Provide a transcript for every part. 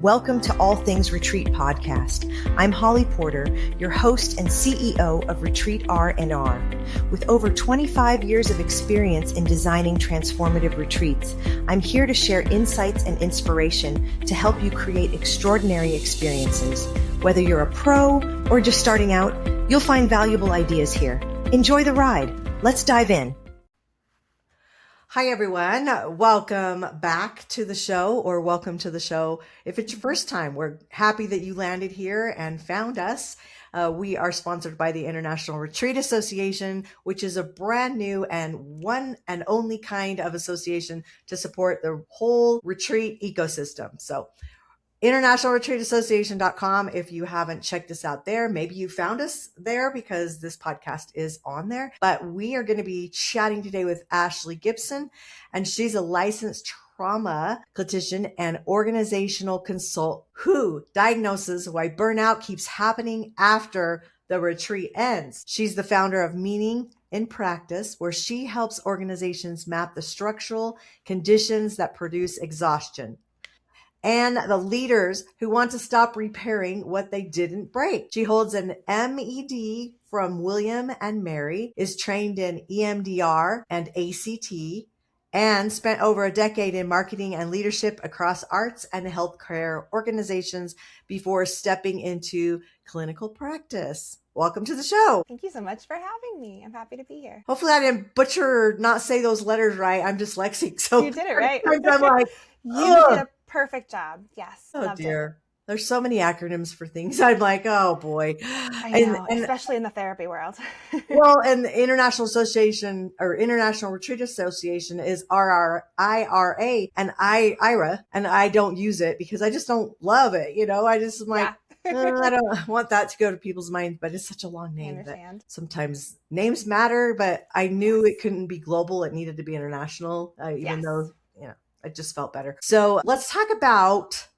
Welcome to All Things Retreat podcast. I'm Holly Porter, your host and CEO of Retreat R&R. With over 25 years of experience in designing transformative retreats, I'm here to share insights and inspiration to help you create extraordinary experiences. Whether you're a pro or just starting out, you'll find valuable ideas here. Enjoy the ride. Let's dive in. Hi, everyone. Welcome back to the show, or welcome to the show. If it's your first time, we're happy that you landed here and found us. We are sponsored by the International Retreat Association, which is a brand new and one and only kind of association to support the whole retreat ecosystem. So internationalretreatassociation.com. If you haven't checked us out there, maybe you found us there because this podcast is on there. But we are going to be chatting today with Ashley Gibson, and she's a licensed trauma clinician and organizational consultant who diagnoses why burnout keeps happening after the retreat ends. She's the founder of Meaning in Practice, where she helps organizations map the structural conditions that produce exhaustion, and the leaders who want to stop repairing what they didn't break. She holds an MED from William and Mary, is trained in EMDR and ACT, and spent over a decade in marketing and leadership across arts and healthcare organizations before stepping into clinical practice. Welcome to the show. Thank you so much for having me. I'm happy to be here. Hopefully I didn't butcher or not say those letters right. I'm dyslexic, so you did it right. I'm like, you did a perfect job. Yes. Oh dear. There's so many acronyms for things. I'm like, oh boy. I know, and especially in the therapy world. Well, and the International Association or International Retreat Association is IRA and IRA, and I don't use it because I just don't love it. You know, I just am like, I don't want that to go to people's minds, but it's such a long name that sometimes names matter, but I knew it couldn't be global. It needed to be international, even though, you know, it just felt better. So let's talk about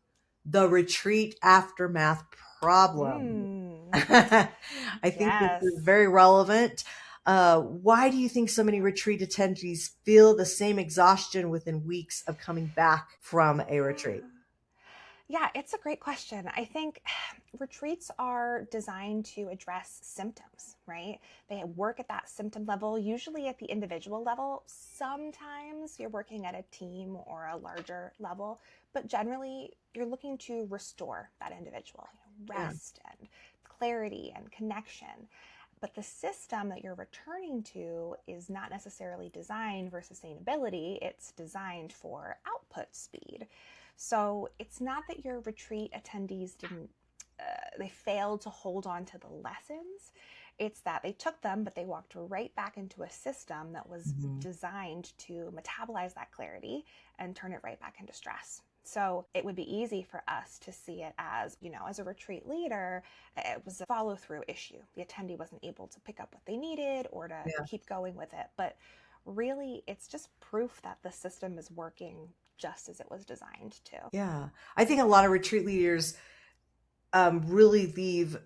the retreat aftermath problem. I think this is very relevant. Why do you think so many retreat attendees feel the same exhaustion within weeks of coming back from a retreat? Yeah, it's a great question. I think retreats are designed to address symptoms, right? They work at that symptom level, usually at the individual level. Sometimes you're working at a team or a larger level, but generally you're looking to restore that individual, rest and clarity and connection. But the system that you're returning to is not necessarily designed for sustainability. It's designed for output speed. So it's not that your retreat attendees they failed to hold on to the lessons. It's that they took them, but they walked right back into a system that was designed to metabolize that clarity and turn it right back into stress. So it would be easy for us to see it as, you know, as a retreat leader, it was a follow-through issue. The attendee wasn't able to pick up what they needed or to keep going with it. But really, it's just proof that the system is working just as it was designed to. Yeah. I think a lot of retreat leaders really leave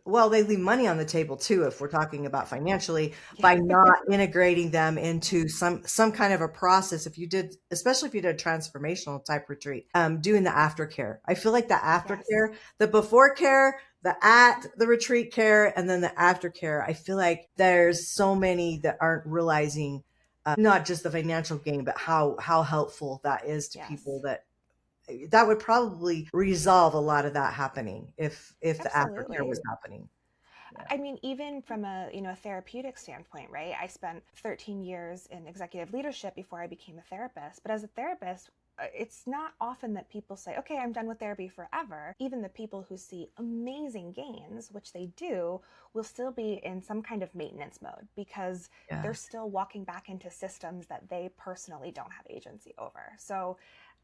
money on the table too, if we're talking about financially, by not integrating them into some kind of a process. Especially if you did a transformational type retreat, doing the aftercare. I feel like the aftercare, the before care, the retreat care, and then the aftercare. I feel like there's so many that aren't realizing not just the financial gain, but how helpful that is to people. That would probably resolve a lot of that happening if the aftercare was happening. I mean, even from a therapeutic standpoint, right? I spent 13 years in executive leadership before I became a therapist. But as a therapist, it's not often that people say, okay, I'm done with therapy forever. Even the people who see amazing gains, which they do, will still be in some kind of maintenance mode because they're still walking back into systems that they personally don't have agency over. So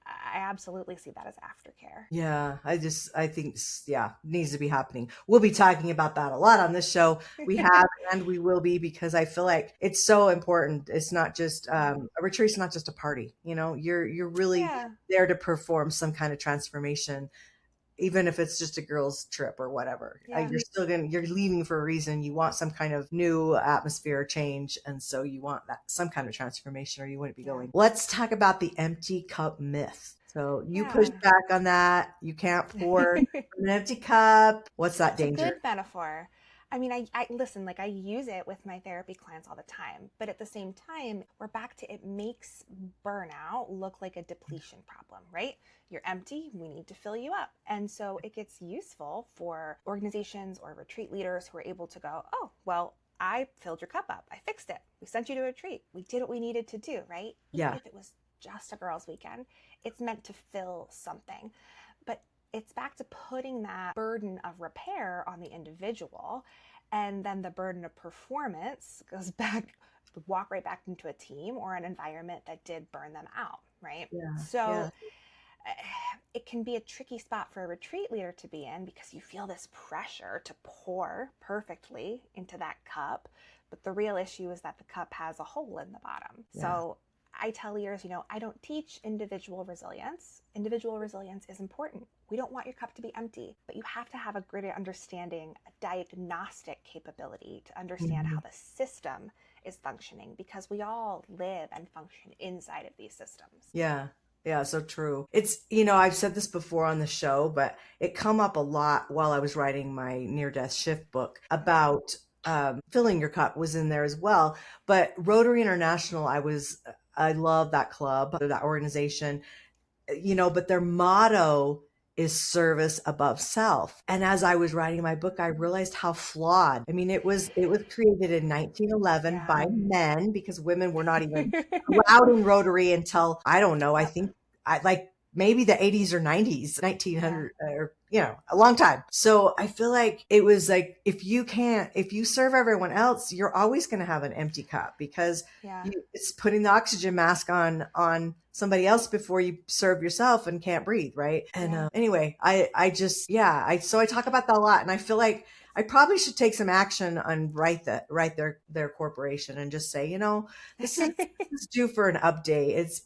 I absolutely see that as aftercare. Yeah, I think, needs to be happening. We'll be talking about that a lot on this show. We have, and we will be, because I feel like it's so important. It's not just, a retreat's not just a party, you know, you're really there to perform some kind of transformation even if it's just a girls' trip or whatever. Yeah. You're leaving for a reason. You want some kind of new atmosphere change. And so you want some kind of transformation or you wouldn't be going. Let's talk about the empty cup myth. So you push Yeah. back on that. You can't pour from an empty cup. What's that It's a danger? good metaphor. I mean, I listen, like I use it with my therapy clients all the time, but at the same time, we're back to it makes burnout look like a depletion problem, right? You're empty, we need to fill you up. And so it gets useful for organizations or retreat leaders who are able to go, oh, well, I filled your cup up. I fixed it. We sent you to a retreat. We did what we needed to do, right? Even Yeah. if it was just a girls' weekend, it's meant to fill something. But it's back to putting that burden of repair on the individual. And then the burden of performance goes back, walk right back into a team or an environment that did burn them out, right? Yeah. Yeah. So it can be a tricky spot for a retreat leader to be in because you feel this pressure to pour perfectly into that cup. But the real issue is that the cup has a hole in the bottom. Yeah. So I tell leaders, I don't teach individual resilience. Individual resilience is important. We don't want your cup to be empty, but you have to have a greater understanding, a diagnostic capability to understand how the system is functioning because we all live and function inside of these systems. Yeah. Yeah, so true. It's, I've said this before on the show, but it come up a lot while I was writing my near-death shift book about filling your cup was in there as well. But Rotary International, I love that club, that organization, but their motto is service above self. And as I was writing my book, I realized how flawed. I mean, it was created in 1911 Yeah. by men because women were not even allowed in Rotary until, I don't know, I Yep. think like maybe the 80s or 90s, Yeah. 1900 or a long time. So I feel like it was like if you serve everyone else, you're always going to have an empty cup because Yeah. it's putting the oxygen mask on somebody else before you serve yourself and can't breathe, right? And Yeah. anyway, so I talk about that a lot, and I feel like I probably should take some action on write their corporation and just say, this is due for an update.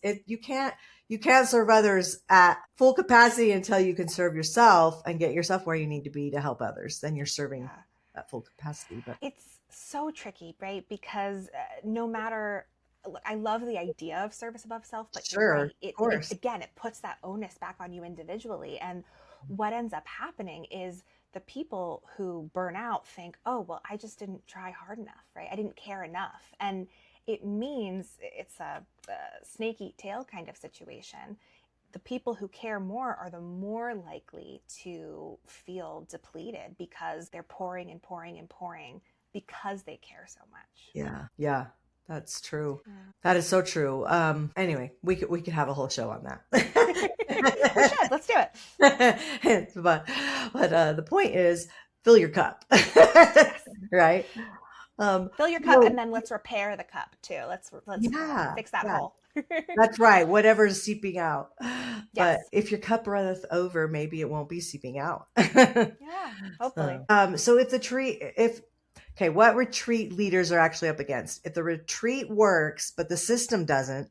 You can't serve others at full capacity until you can serve yourself and get yourself where you need to be to help others. Then you're serving Yeah. at full capacity. But It's so tricky, right? Because no matter, look, I love the idea of service above self, but you're sure, right. of It course. again, it puts that onus back on you individually. And what ends up happening is the people who burn out think, oh, well, I just didn't try hard enough, right? I didn't care enough. And it means it's a snake eat tail kind of situation. The people who care more are the more likely to feel depleted because they're pouring and pouring and pouring because they care so much. Yeah. Yeah. That's true. Yeah. That is so true. Anyway, we could have a whole show on that. We should. Let's do it. but the point is fill your cup. Yes. Right? Fill your cup Well, and then let's repair the cup too. Let's yeah, fix that yeah. hole. That's right. Whatever's seeping out. Yes. But if your cup runneth over, maybe it won't be seeping out. Yeah. Hopefully. So what retreat leaders are actually up against? If the retreat works, but the system doesn't,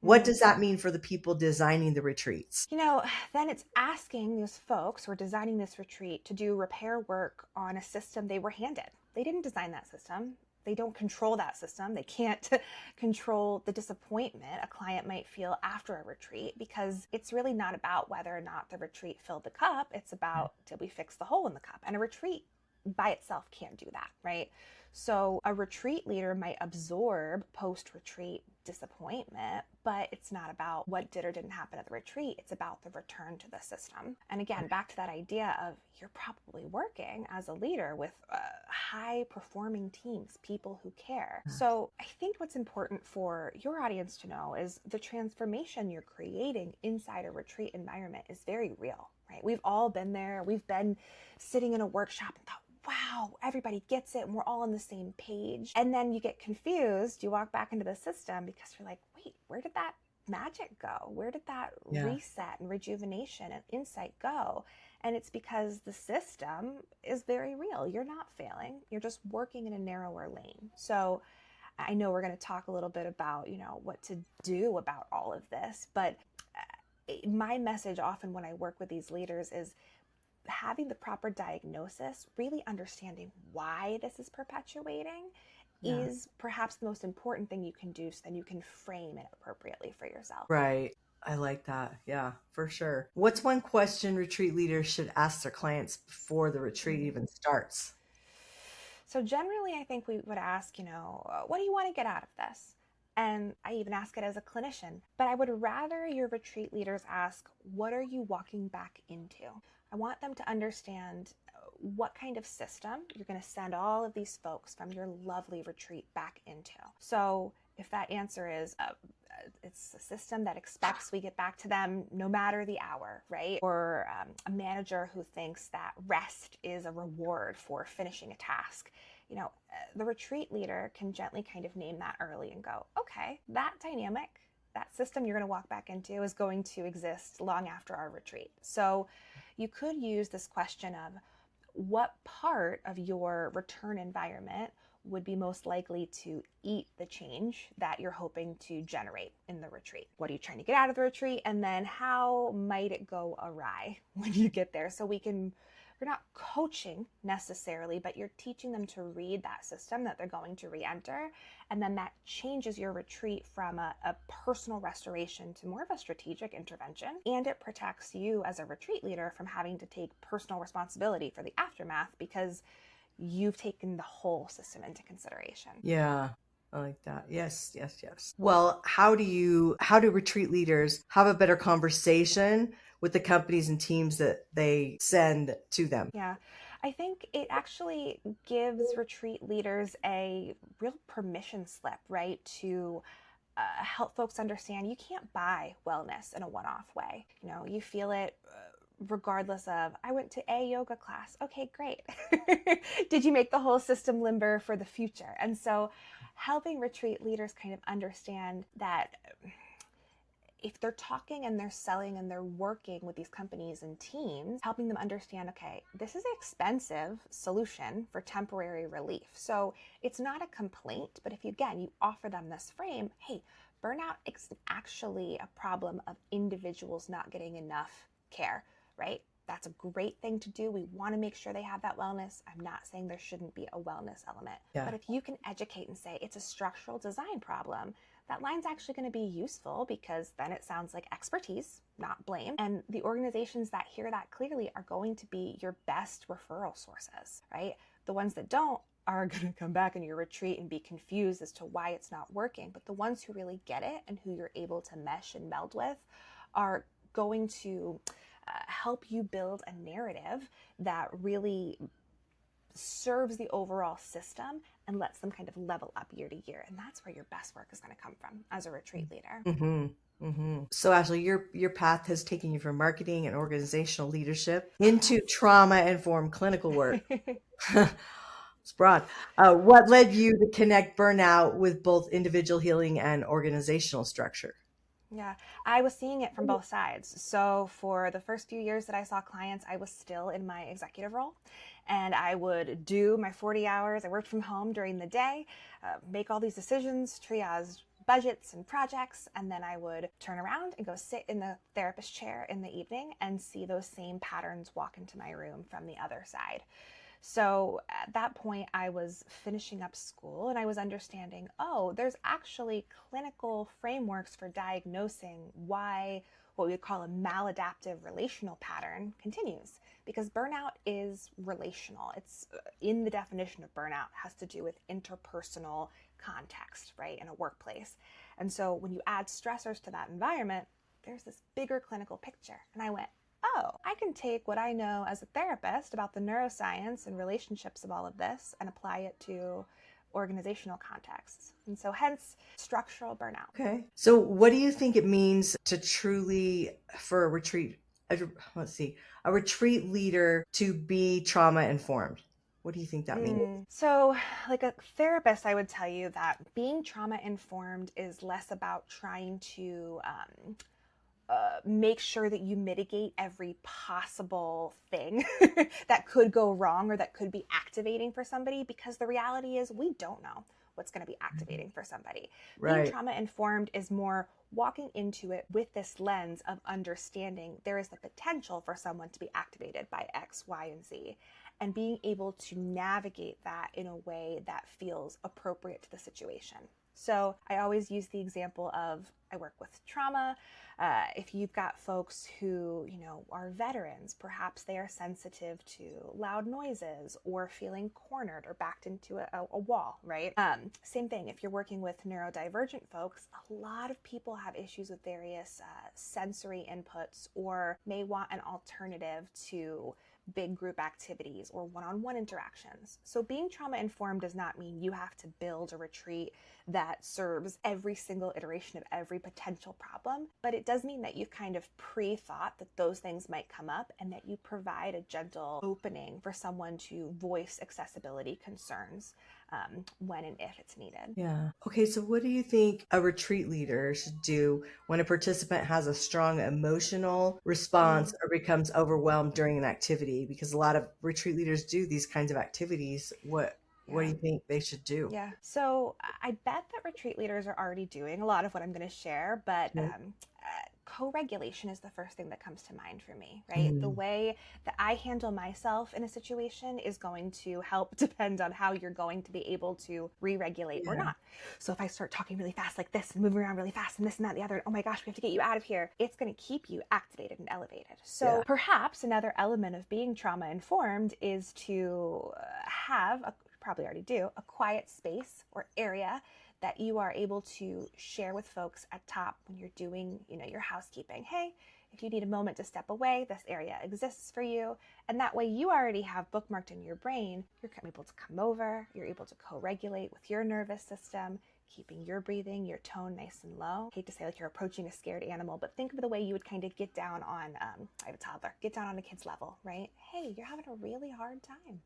what does that mean for the people designing the retreats? Then it's asking those folks who are designing this retreat to do repair work on a system they were handed. They didn't design that system. They don't control that system. They can't control the disappointment a client might feel after a retreat because it's really not about whether or not the retreat filled the cup. It's about, did we fix the hole in the cup? And a retreat by itself can't do that, right? So a retreat leader might absorb post-retreat disappointment, but it's not about what did or didn't happen at the retreat. It's about the return to the system. And again, back to that idea of you're probably working as a leader with high performing teams, people who care. So I think what's important for your audience to know is the transformation you're creating inside a retreat environment is very real, right? We've all been there. We've been sitting in a workshop and thought, wow, everybody gets it and we're all on the same page. And then you get confused, you walk back into the system because you're like, wait, where did that magic go? Where did that reset and rejuvenation and insight go? And it's because the system is very real. You're not failing. You're just working in a narrower lane. So I know we're going to talk a little bit about, what to do about all of this, but my message often when I work with these leaders is having the proper diagnosis, really understanding why this is perpetuating is perhaps the most important thing you can do so then you can frame it appropriately for yourself. Right. I like that. Yeah, for sure. What's one question retreat leaders should ask their clients before the retreat Mm. even starts? So generally, I think we would ask, what do you want to get out of this? And I even ask it as a clinician, but I would rather your retreat leaders ask, what are you walking back into? I want them to understand what kind of system you're going to send all of these folks from your lovely retreat back into. So if that answer is it's a system that expects we get back to them no matter the hour, right? Or a manager who thinks that rest is a reward for finishing a task. The retreat leader can gently kind of name that early and go, okay, that dynamic, that system you're going to walk back into is going to exist long after our retreat. So you could use this question of what part of your return environment would be most likely to eat the change that you're hoping to generate in the retreat. What are you trying to get out of the retreat? And then how might it go awry when you get there? So you're not coaching necessarily, but you're teaching them to read that system that they're going to re-enter. And then that changes your retreat from a personal restoration to more of a strategic intervention. And it protects you as a retreat leader from having to take personal responsibility for the aftermath because you've taken the whole system into consideration. Yeah. I like that. Yes, yes, yes. Well, how do retreat leaders have a better conversation with the companies and teams that they send to them? Yeah, I think it actually gives retreat leaders a real permission slip, right? To help folks understand you can't buy wellness in a one-off way. You feel it regardless of, I went to a yoga class. Okay, great. Did you make the whole system limber for the future? And so helping retreat leaders kind of understand that if they're talking and they're selling and they're working with these companies and teams, helping them understand, okay, this is an expensive solution for temporary relief. So it's not a complaint, but if you offer them this frame, hey, burnout is actually a problem of individuals not getting enough care, right? That's a great thing to do. We want to make sure they have that wellness. I'm not saying there shouldn't be a wellness element, but if you can educate and say it's a structural design problem, that line's actually going to be useful because then it sounds like expertise, not blame. And the organizations that hear that clearly are going to be your best referral sources, right? The ones that don't are going to come back in your retreat and be confused as to why it's not working. But the ones who really get it and who you're able to mesh and meld with are going to help you build a narrative that really serves the overall system and lets them kind of level up year to year. And that's where your best work is going to come from as a retreat leader. Mm-hmm. Mm-hmm. So Ashley, your path has taken you from marketing and organizational leadership into trauma-informed clinical work. It's broad. What led you to connect burnout with both individual healing and organizational structure? Yeah, I was seeing it from both sides. So for the first few years that I saw clients, I was still in my executive role and I would do my 40 hours. I worked from home during the day, make all these decisions, triage budgets and projects, and then I would turn around and go sit in the therapist chair in the evening and see those same patterns walk into my room from the other side. So at that point, I was finishing up school and I was understanding, there's actually clinical frameworks for diagnosing why what we would call a maladaptive relational pattern continues. Because burnout is relational. It's in the definition of burnout has to do with interpersonal context, right, in a workplace. And so when you add stressors to that environment, there's this bigger clinical picture. And I went, I can take what I know as a therapist about the neuroscience and relationships of all of this and apply it to organizational contexts. And so hence structural burnout. Okay. So what do you think it means to for a retreat leader to be trauma informed? What do you think that means? So like a therapist, I would tell you that being trauma informed is less about trying to make sure that you mitigate every possible thing that could go wrong or that could be activating for somebody, because the reality is we don't know what's going to be activating for somebody. Right. Being trauma informed is more walking into it with this lens of understanding there is the potential for someone to be activated by X, Y, and Z, and being able to navigate that in a way that feels appropriate to the situation. So I always use the example of I work with trauma. If you've got folks who, are veterans, perhaps they are sensitive to loud noises or feeling cornered or backed into a wall, right? Same thing, if you're working with neurodivergent folks, a lot of people have issues with various sensory inputs or may want an alternative to big group activities or one-on-one interactions. So being trauma informed does not mean you have to build a retreat that serves every single iteration of every potential problem, but it does mean that you've kind of pre-thought that those things might come up and that you provide a gentle opening for someone to voice accessibility concerns when and if it's needed. Yeah. Okay, so what do you think a retreat leader should do when a participant has a strong emotional response or becomes overwhelmed during an activity? Because a lot of retreat leaders do these kinds of activities. What do you think they should do? Yeah. So I bet that retreat leaders are already doing a lot of what I'm going to share, but co-regulation is the first thing that comes to mind for me, right? The way that I handle myself in a situation is going to help depend on how you're going to be able to re-regulate or not. So if I start talking really fast like this and moving around really fast and this and that and the other, and oh my gosh, we have to get you out of here, it's going to keep you activated and elevated. So perhaps another element of being trauma informed is to have probably already do, a quiet space or area that you are able to share with folks at top when you're doing, your housekeeping. Hey, if you need a moment to step away, this area exists for you. And that way you already have bookmarked in your brain, you're able to come over, you're able to co-regulate with your nervous system, keeping your breathing, your tone nice and low. I hate to say like you're approaching a scared animal, but think of the way you would kind of get down on, I have a toddler, get down on a kid's level, right? Hey, you're having a really hard time.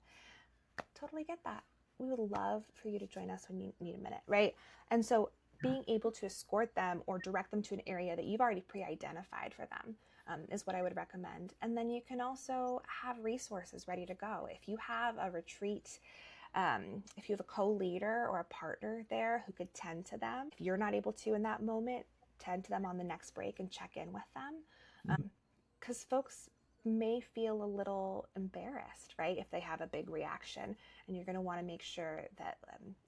Totally get that. We would love for you to join us when you need a minute, right? And so being able to escort them or direct them to an area that you've already pre-identified for them is what I would recommend. And then you can also have resources ready to go. If you have a retreat, if you have a co-leader or a partner there who could tend to them, if you're not able to in that moment, tend to them on the next break and check in with them. Because folks may feel a little embarrassed, right? If they have a big reaction, and you're going to want to make sure that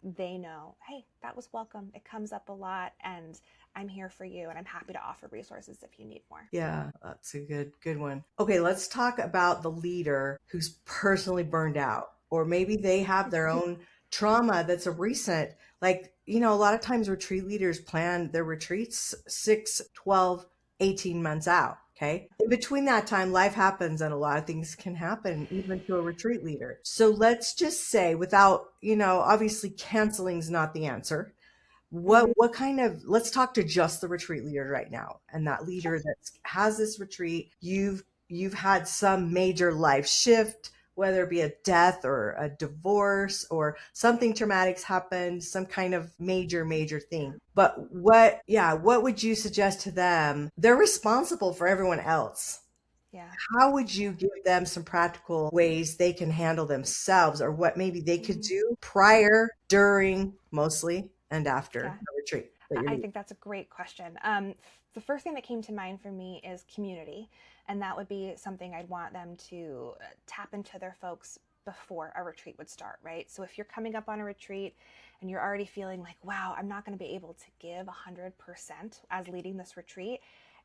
they know, hey, that was welcome. It comes up a lot and I'm here for you and I'm happy to offer resources if you need more. Yeah, that's a good one. Okay, let's talk about the leader who's personally burned out, or maybe they have their own trauma that's a recent, like, a lot of times retreat leaders plan their retreats 6, 12, 18 months out. Okay. In between that time, life happens and a lot of things can happen even to a retreat leader. So let's just say, without, obviously canceling is not the answer. What kind of, let's talk to just the retreat leader right now. And that leader that has this retreat, you've had some major life shift, whether it be a death or a divorce or something traumatic's happened, some kind of major thing. But what would you suggest to them? They're responsible for everyone else. Yeah. How would you give them some practical ways they can handle themselves, or what maybe they could do prior, during, mostly, and after a retreat? I think that's a great question. The first thing that came to mind for me is community. And that would be something I'd want them to tap into their folks before a retreat would start, right? So if you're coming up on a retreat and you're already feeling like, wow, I'm not going to be able to give 100% as leading this retreat,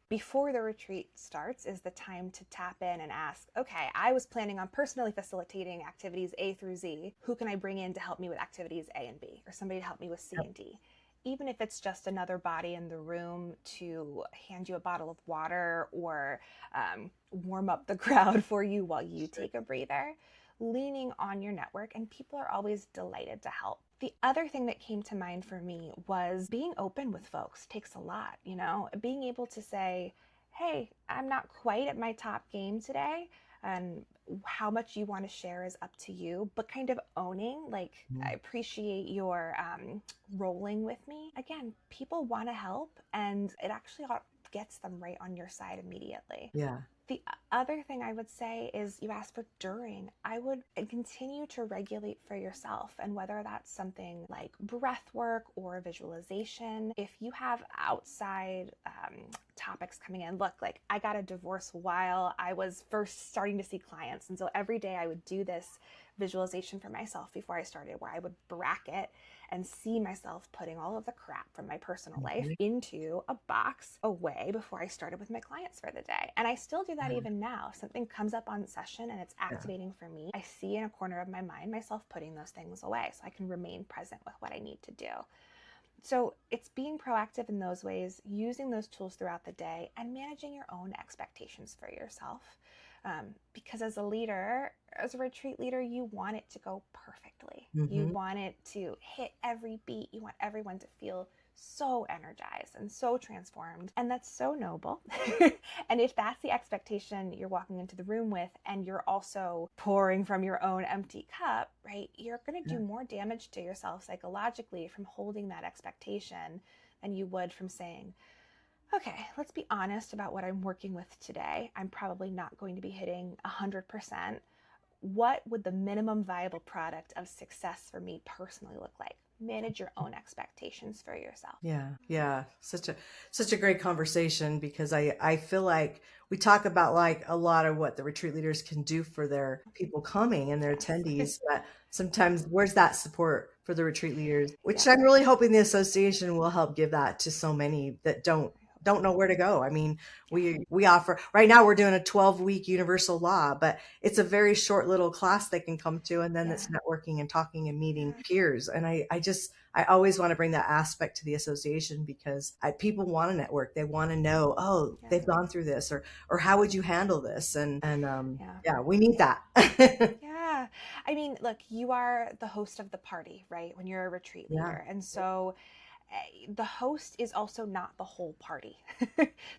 before the retreat starts is the time to tap in and ask, okay, I was planning on personally facilitating activities A through Z. Who can I bring in to help me with activities A and B, or somebody to help me with C and D? Even if it's just another body in the room to hand you a bottle of water or warm up the crowd for you while you take a breather, leaning on your network, and people are always delighted to help. The other thing that came to mind for me was being open with folks takes a lot, being able to say, hey, I'm not quite at my top game today, and how much you want to share is up to you, but kind of owning, like, I appreciate your rolling with me. Again, people want to help, and it actually gets them right on your side immediately. Yeah. The other thing I would say is, you asked for during. I would continue to regulate for yourself, and whether that's something like breath work or visualization. If you have outside topics coming in. Look, like I got a divorce while I was first starting to see clients. And so every day I would do this visualization for myself before I started, where I would bracket and see myself putting all of the crap from my personal life into a box away before I started with my clients for the day. And I still do that even now. If something comes up on session and it's activating for me, I see in a corner of my mind myself putting those things away so I can remain present with what I need to do. So it's being proactive in those ways, using those tools throughout the day, and managing your own expectations for yourself. Because as a leader, as a retreat leader, you want it to go perfectly. You want it to hit every beat. You want everyone to feel so energized and so transformed. And that's so noble. And if that's the expectation you're walking into the room with, and you're also pouring from your own empty cup, right, you're going to do more damage to yourself psychologically from holding that expectation than you would from saying, okay, let's be honest about what I'm working with today. I'm probably not going to be hitting 100%. What would the minimum viable product of success for me personally look like? Manage your own expectations for yourself. Yeah. Such a great conversation, because I feel like we talk about like a lot of what the retreat leaders can do for their people coming and their attendees, but sometimes where's that support for the retreat leaders, which I'm really hoping the association will help give that to so many that don't know where to go. I mean, we offer right now, we're doing a 12-week universal law, but it's a very short little class they can come to. And then it's networking and talking and meeting peers. And I always want to bring that aspect to the association, because people want to network. They want to know, they've gone through this, or how would you handle this? And we need that. Yeah. I mean, look, you are the host of the party, right? When you're a retreat leader. And so the host is also not the whole party.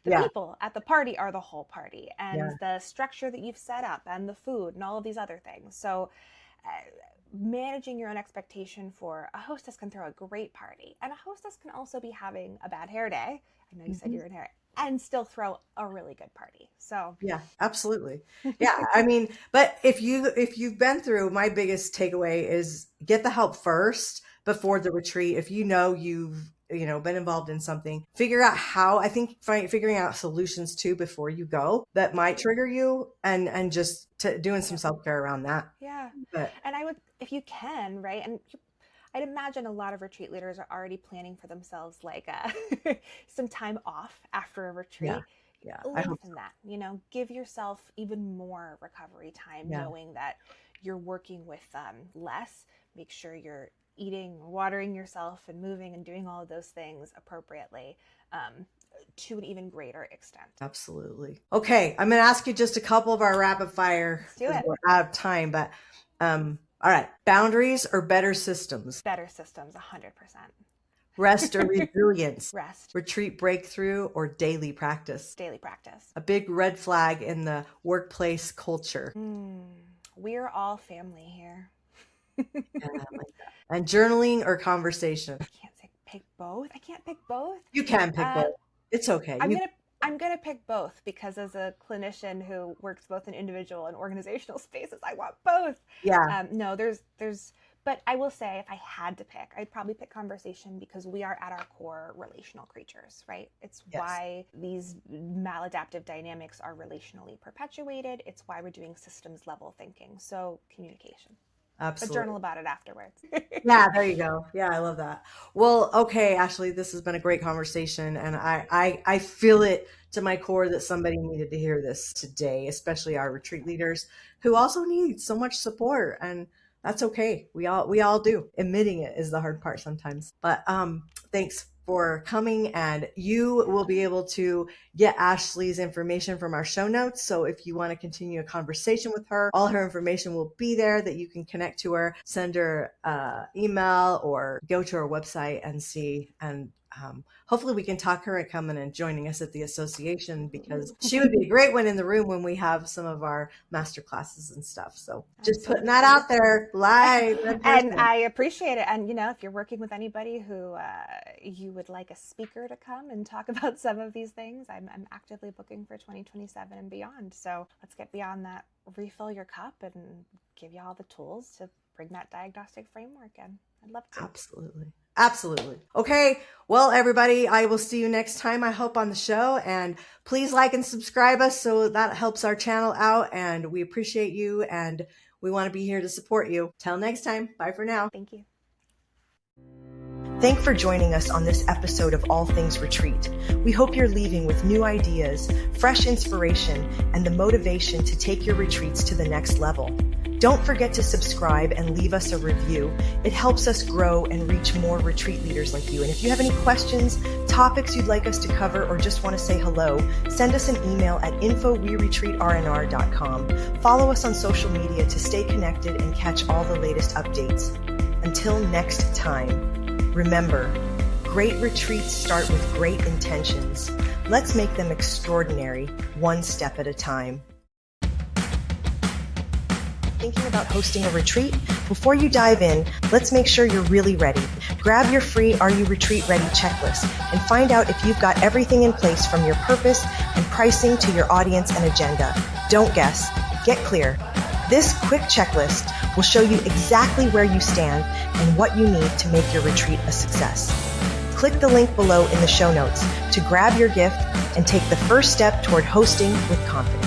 People at the party are the whole party, and the structure that you've set up, and the food, and all of these other things. So managing your own expectation for a hostess can throw a great party, and a hostess can also be having a bad hair day. I know you said you're in hair, and still throw a really good party. So yeah, absolutely. Yeah. I mean, but if you've been through, my biggest takeaway is get the help first before the retreat. If you've been involved in something, figure out how. I think figuring out solutions too before you go that might trigger you, and just doing some self-care around that. And I would, if you can, right, and I'd imagine a lot of retreat leaders are already planning for themselves like some time off after a retreat. Lengthen that, give yourself even more recovery time, knowing that you're working with less. Make sure you're eating, watering yourself, and moving and doing all of those things appropriately to an even greater extent. Absolutely. Okay, I'm going to ask you just a couple of our rapid fire. Let's do it. We're out of time, but all right. Boundaries or better systems? Better systems, 100%. Rest or resilience? Rest. Retreat breakthrough or daily practice? Daily practice. A big red flag in the workplace culture? We're all family here. I like that. And journaling or conversation? I can't pick both. I can't pick both. You can pick both. It's okay. I'm gonna pick both, because as a clinician who works both in individual and organizational spaces, I want both. No, there's but I will say, if I had to pick, I'd probably pick conversation, because we are at our core relational creatures, right? It's why these maladaptive dynamics are relationally perpetuated. It's why we're doing systems level thinking. So communication. Absolutely. But journal about it afterwards. Yeah, there you go. Yeah, I love that. Well, okay, Ashley, this has been a great conversation, and I feel it to my core that somebody needed to hear this today, especially our retreat leaders who also need so much support, and that's okay. We all do. Admitting it is the hard part sometimes. But thanks for coming, and you will be able to get Ashley's information from our show notes. So if you want to continue a conversation with her, all her information will be there that you can connect to her, send her email, or go to her website and see. And hopefully we can talk her and coming and joining us at the association, because she would be a great one in the room when we have some of our master classes and stuff. So just putting that out there live. And I appreciate it. And, if you're working with anybody who you would like a speaker to come and talk about some of these things, I'm actively booking for 2027 and beyond. So let's get beyond that. Refill your cup and give you all the tools to bring that diagnostic framework in. I'd love to. Absolutely. Absolutely. Okay. Well, everybody, I will see you next time, I hope, on the show. And please like and subscribe us so that helps our channel out. And we appreciate you. And we want to be here to support you. Till next time. Bye for now. Thank you. Thanks for joining us on this episode of All Things Retreat. We hope you're leaving with new ideas, fresh inspiration, and the motivation to take your retreats to the next level. Don't forget to subscribe and leave us a review. It helps us grow and reach more retreat leaders like you. And if you have any questions, topics you'd like us to cover, or just want to say hello, send us an email at info@weretreatrnr.com. Follow us on social media to stay connected and catch all the latest updates. Until next time, remember, great retreats start with great intentions. Let's make them extraordinary, one step at a time. Thinking about hosting a retreat? Before you dive in, let's make sure you're really ready. Grab your free Are You Retreat Ready checklist and find out if you've got everything in place, from your purpose and pricing to your audience and agenda. Don't guess, get clear. This quick checklist will show you exactly where you stand and what you need to make your retreat a success. Click the link below in the show notes to grab your gift and take the first step toward hosting with confidence.